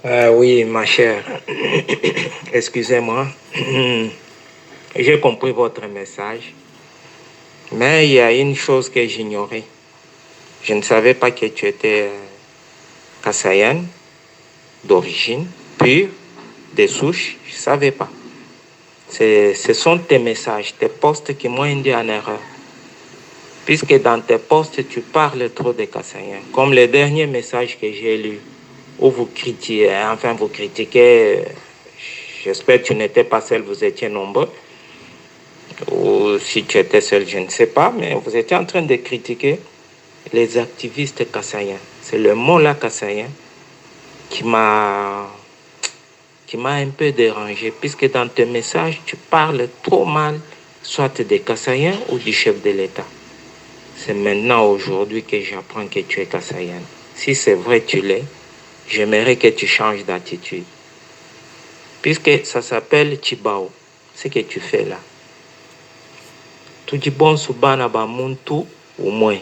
Oui, ma chère. Excusez-moi. J'ai compris votre message. Mais il y a une chose que j'ignorais. Je ne savais pas que tu étais Kassayenne, d'origine pure, des souches. Je ne savais pas. Ce sont tes messages, tes posts qui m'ont induit en erreur. Puisque dans tes posts, tu parles trop des Kassaïens. Comme le dernier message que j'ai lu, où vous critiquez, j'espère que tu n'étais pas seul, vous étiez nombreux. Ou si tu étais seul, je ne sais pas, mais vous étiez en train de critiquer les activistes kassaïens. C'est le mot-là, kassaïen, qui m'a un peu dérangé, puisque dans tes messages, tu parles trop mal, soit des kassaïens ou du chef de l'État. C'est maintenant, aujourd'hui, que j'apprends que tu es kassaïenne. Si c'est vrai que tu l'es, j'aimerais que tu changes d'attitude. Puisque ça s'appelle Chibao, ce que tu fais là. Tout dit bon subana ba muntu au moins.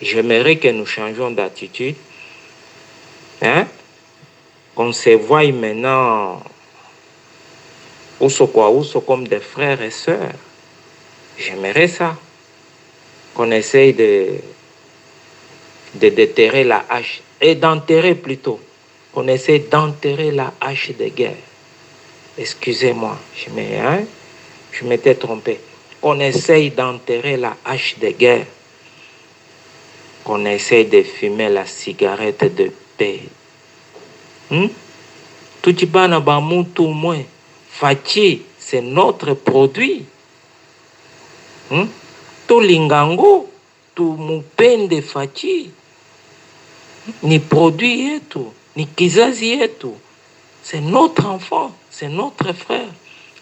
J'aimerais que nous changions d'attitude. Hein? Qu'on se voie maintenant comme des frères et sœurs. J'aimerais ça. Qu'on essaye de déterrer la hache. Et d'enterrer plutôt. Qu'on essaye d'enterrer la hache de guerre. Excusez-moi, je m'étais trompé. Qu'on essaye d'enterrer la hache de guerre. Qu'on essaye de fumer la cigarette de paix. Tutibana Bamuntu moins. Fachi, c'est notre produit. Tout lingango, tout mupende fachi. Ni produit yetu, ni kizazi yetu. C'est notre enfant, c'est notre frère,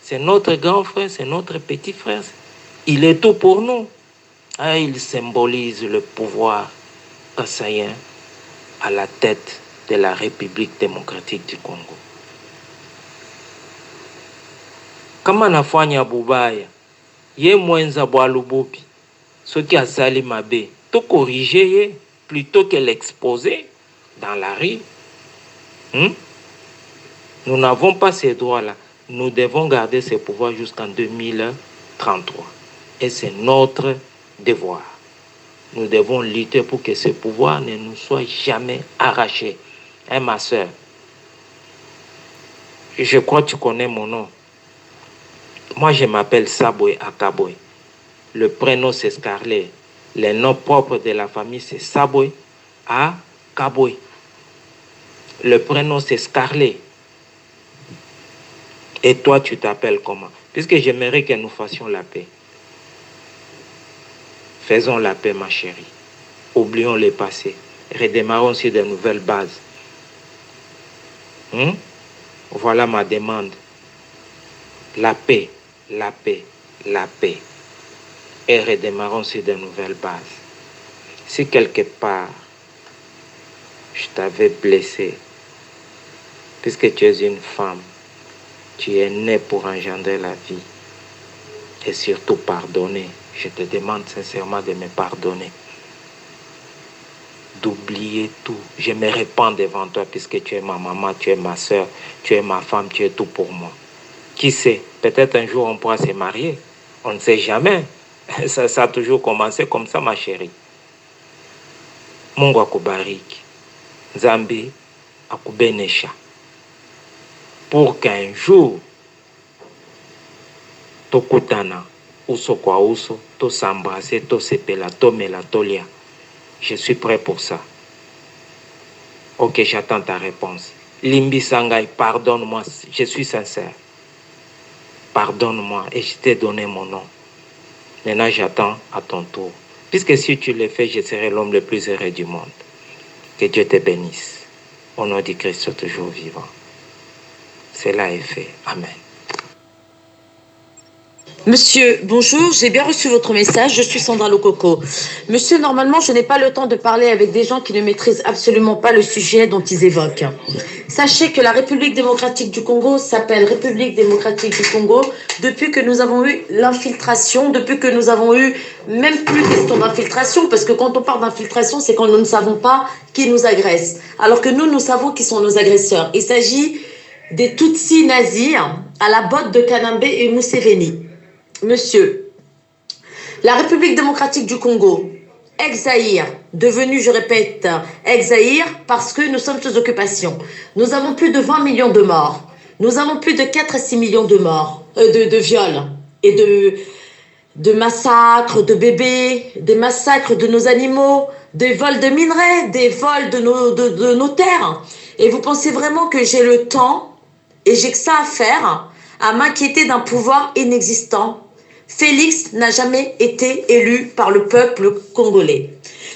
c'est notre grand frère, c'est notre petit frère. Il est tout pour nous. Ah, il symbolise le pouvoir kassaïen à la tête de la République démocratique du Congo. Kama nafanya bubaya, ye mwenza bwa lubupi, soki asali mabe, to corriger ye plutôt que l'exposer dans la rue. Nous n'avons pas ces droits-là. Nous devons garder ces pouvoirs jusqu'en 2033. Et c'est notre devoir. Nous devons lutter pour que ce pouvoir ne nous soit jamais arraché. Hein, ma soeur? Je crois que tu connais mon nom. Moi, je m'appelle Saboué Akaboué. Le prénom, c'est Scarlet. Le nom propre de la famille, c'est Saboué Akaboué. Le prénom, c'est Scarlet. Et toi, tu t'appelles comment? Puisque j'aimerais que nous fassions la paix. Faisons la paix, ma chérie. Oublions le passé. Redémarrons sur de nouvelles bases. Voilà ma demande. La paix, la paix, la paix. Et redémarrons sur de nouvelles bases. Si quelque part, je t'avais blessé, puisque tu es une femme, tu es née pour engendrer la vie. Et surtout pardonner. Je te demande sincèrement de me pardonner. D'oublier tout. Je me répands devant toi puisque tu es ma maman, tu es ma soeur, tu es ma femme, tu es tout pour moi. Qui sait, peut-être un jour on pourra se marier. On ne sait jamais. Ça a toujours commencé comme ça, ma chérie. Mungu akubariki. Nzambi akubenesha. Pour qu'un jour, tokutana, uso kwa uso, to s'embrasser, to sepela, to mela, to lia. Je suis prêt pour ça. Ok, j'attends ta réponse. Limbi Sangai, pardonne-moi, je suis sincère. Pardonne-moi et je t'ai donné mon nom. Maintenant, j'attends à ton tour. Puisque si tu le fais, je serai l'homme le plus heureux du monde. Que Dieu te bénisse. Au nom du Christ toujours vivant. Cela est fait. Amen. Monsieur, bonjour, j'ai bien reçu votre message, je suis Sandra Lococo. Monsieur, normalement, je n'ai pas le temps de parler avec des gens qui ne maîtrisent absolument pas le sujet dont ils évoquent. Sachez que la République démocratique du Congo s'appelle République démocratique du Congo depuis que nous avons eu l'infiltration, depuis que nous avons eu même plus question d'infiltration, parce que quand on parle d'infiltration, c'est quand nous ne savons pas qui nous agresse, alors que nous savons qui sont nos agresseurs. Il s'agit des Tutsis nazis à la botte de Kanambe et Museveni. Monsieur, la République démocratique du Congo, ex-Zaïre, devenu, je répète, ex-Zaïre, parce que nous sommes sous occupation. Nous avons plus de 20 millions de morts. Nous avons plus de 4 à 6 millions de morts, de viols et de massacres de bébés, des massacres de nos animaux, des vols de minerais, des vols de nos terres. Et vous pensez vraiment que j'ai le temps et j'ai que ça à faire, à m'inquiéter d'un pouvoir inexistant? Félix n'a jamais été élu par le peuple congolais.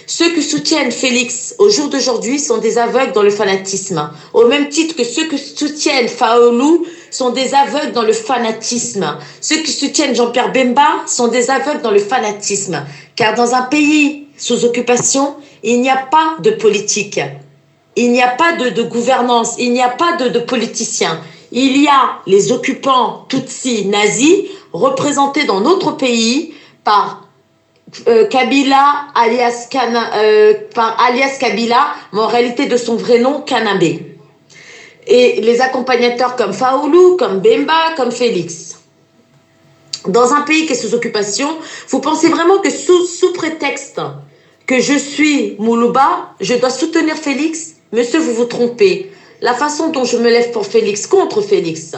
Ceux qui soutiennent Félix au jour d'aujourd'hui sont des aveugles dans le fanatisme, au même titre que ceux qui soutiennent Faolou sont des aveugles dans le fanatisme. Ceux qui soutiennent Jean-Pierre Bemba sont des aveugles dans le fanatisme. Car dans un pays sous occupation, il n'y a pas de politique. Il n'y a pas de gouvernance, il n'y a pas de politiciens. Il y a les occupants Tutsis nazis représentés dans notre pays par Kabila alias Kabila, mais en réalité de son vrai nom Kanambe. Et les accompagnateurs comme Faoulou, comme Bemba, comme Félix. Dans un pays qui est sous occupation, vous pensez vraiment que sous prétexte que je suis Moulouba, je dois soutenir Félix? Monsieur, vous vous trompez. La façon dont je me lève pour Félix, contre Félix,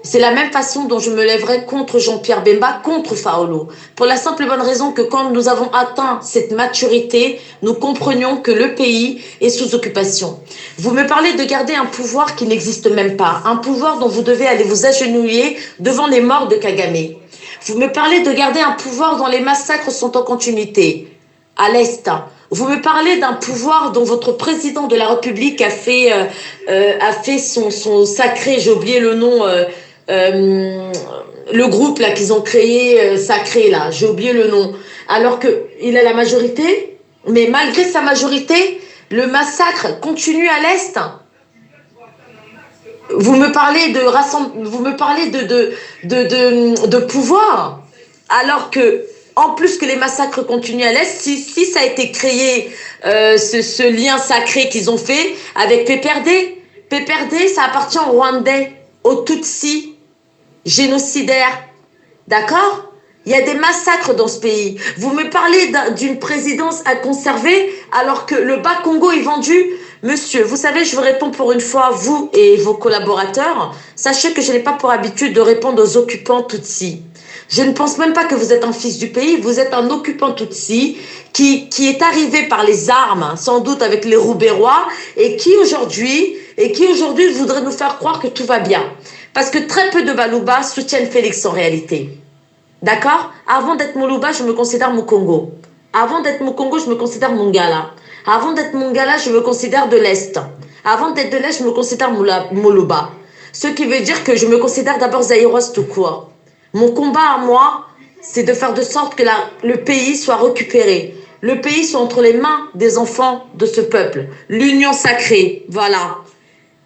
c'est la même façon dont je me lèverai contre Jean-Pierre Bemba, contre Faolo. Pour la simple et bonne raison que quand nous avons atteint cette maturité, nous comprenions que le pays est sous occupation. Vous me parlez de garder un pouvoir qui n'existe même pas, un pouvoir dont vous devez aller vous agenouiller devant les morts de Kagame. Vous me parlez de garder un pouvoir dont les massacres sont en continuité, à l'Est. Vous me parlez d'un pouvoir dont votre président de la République a fait son sacré, j'ai oublié le nom, le groupe là qu'ils ont créé, sacré là, j'ai oublié le nom, alors qu'il a la majorité, mais malgré sa majorité, le massacre continue à l'Est. Vous me parlez de pouvoir, alors que en plus que les massacres continuent à l'Est, si ça a été créé, ce lien sacré qu'ils ont fait avec PPRD. PPRD, ça appartient aux Rwandais, aux Tutsis, génocidaires. D'accord? Il y a des massacres dans ce pays. Vous me parlez d'une présidence à conserver alors que le Bas-Congo est vendu. Monsieur, vous savez, je vous réponds pour une fois, vous et vos collaborateurs. Sachez que je n'ai pas pour habitude de répondre aux occupants Tutsis. Je ne pense même pas que vous êtes un fils du pays, vous êtes un occupant Tutsi qui est arrivé par les armes, sans doute avec les Roubérois, et qui aujourd'hui voudrait nous faire croire que tout va bien. Parce que très peu de Balouba soutiennent Félix en réalité. D'accord? Avant d'être Moulouba, je me considère Mukongo. Avant d'être Mukongo, je me considère Mongala. Avant d'être Mongala, je me considère de l'Est. Avant d'être de l'Est, je me considère Moulouba. Ce qui veut dire que je me considère d'abord Zaïroise tout court. Mon combat à moi, c'est de faire de sorte que le pays soit récupéré. Le pays soit entre les mains des enfants de ce peuple. L'union sacrée, voilà.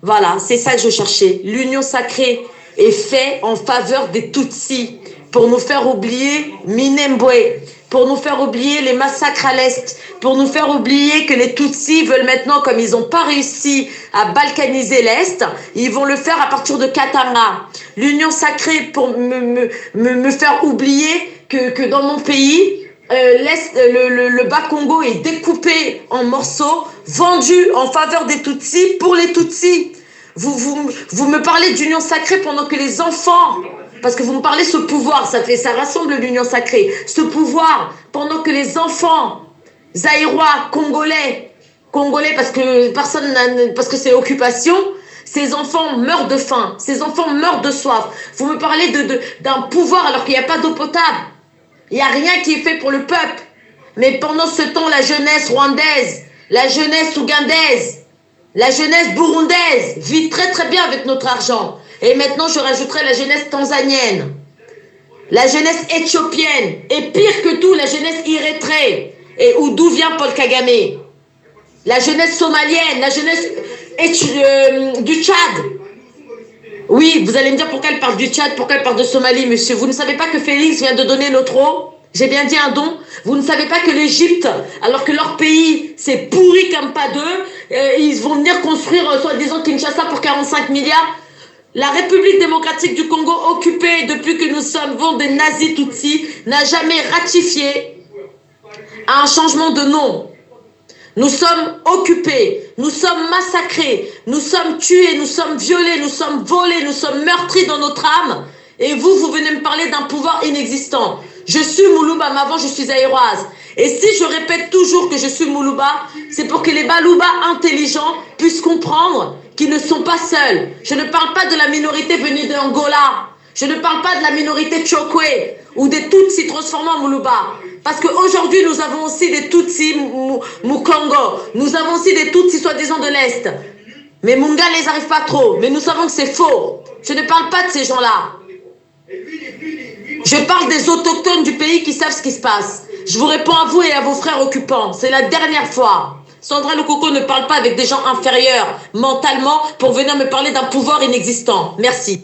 Voilà, c'est ça que je cherchais. L'union sacrée est faite en faveur des Tutsis pour nous faire oublier Minembwe, pour nous faire oublier les massacres à l'Est, pour nous faire oublier que les Tutsis veulent maintenant, comme ils n'ont pas réussi à balkaniser l'Est, ils vont le faire à partir de Katanga. L'union sacrée pour me faire oublier que dans mon pays, le Bas-Congo est découpé en morceaux, vendu en faveur des Tutsis pour les Tutsis. Vous me parlez d'union sacrée pendant que les enfants, parce que vous me parlez de ce pouvoir, ça rassemble l'union sacrée, ce pouvoir, pendant que les enfants zaïrois, congolais parce que c'est occupation, ces enfants meurent de faim, ces enfants meurent de soif. Vous me parlez d'un pouvoir alors qu'il n'y a pas d'eau potable. Il n'y a rien qui est fait pour le peuple. Mais pendant ce temps, la jeunesse rwandaise, la jeunesse ougandaise, la jeunesse burundaise vit très très bien avec notre argent. Et maintenant, je rajouterai la jeunesse tanzanienne. La jeunesse éthiopienne. Et pire que tout, la jeunesse érythréenne. Et d'où vient Paul Kagame? La jeunesse somalienne, la jeunesse du Tchad. Oui, vous allez me dire pourquoi elle parle du Tchad, pourquoi elle parle de Somalie, monsieur. Vous ne savez pas que Félix vient de donner notre eau? J'ai bien dit un don. Vous ne savez pas que l'Égypte, alors que leur pays s'est pourri comme pas deux, ils vont venir construire, soi-disant, Kinshasa pour 45 milliards. La République démocratique du Congo, occupée depuis que nous sommes des nazis tutsis, n'a jamais ratifié un changement de nom. Nous sommes occupés, nous sommes massacrés, nous sommes tués, nous sommes violés, nous sommes volés, nous sommes meurtris dans notre âme. Et vous venez me parler d'un pouvoir inexistant. Je suis Moulouba, mais avant je suis Aéroise. Et si je répète toujours que je suis Moulouba, c'est pour que les Balouba intelligents puissent comprendre qu'ils ne sont pas seuls. Je ne parle pas de la minorité venue d'Angola. Je ne parle pas de la minorité Tchokwe ou des Tutsis transformés en Moulouba. Parce qu'aujourd'hui, nous avons aussi des Tutsis Mukongo. Nous avons aussi des Tutsis soi-disant de l'Est. Mais Munga ne les arrive pas trop. Mais nous savons que c'est faux. Je ne parle pas de ces gens-là. Je parle des autochtones du pays qui savent ce qui se passe. Je vous réponds à vous et à vos frères occupants. C'est la dernière fois. Sandra Loukoko ne parle pas avec des gens inférieurs mentalement pour venir me parler d'un pouvoir inexistant. Merci.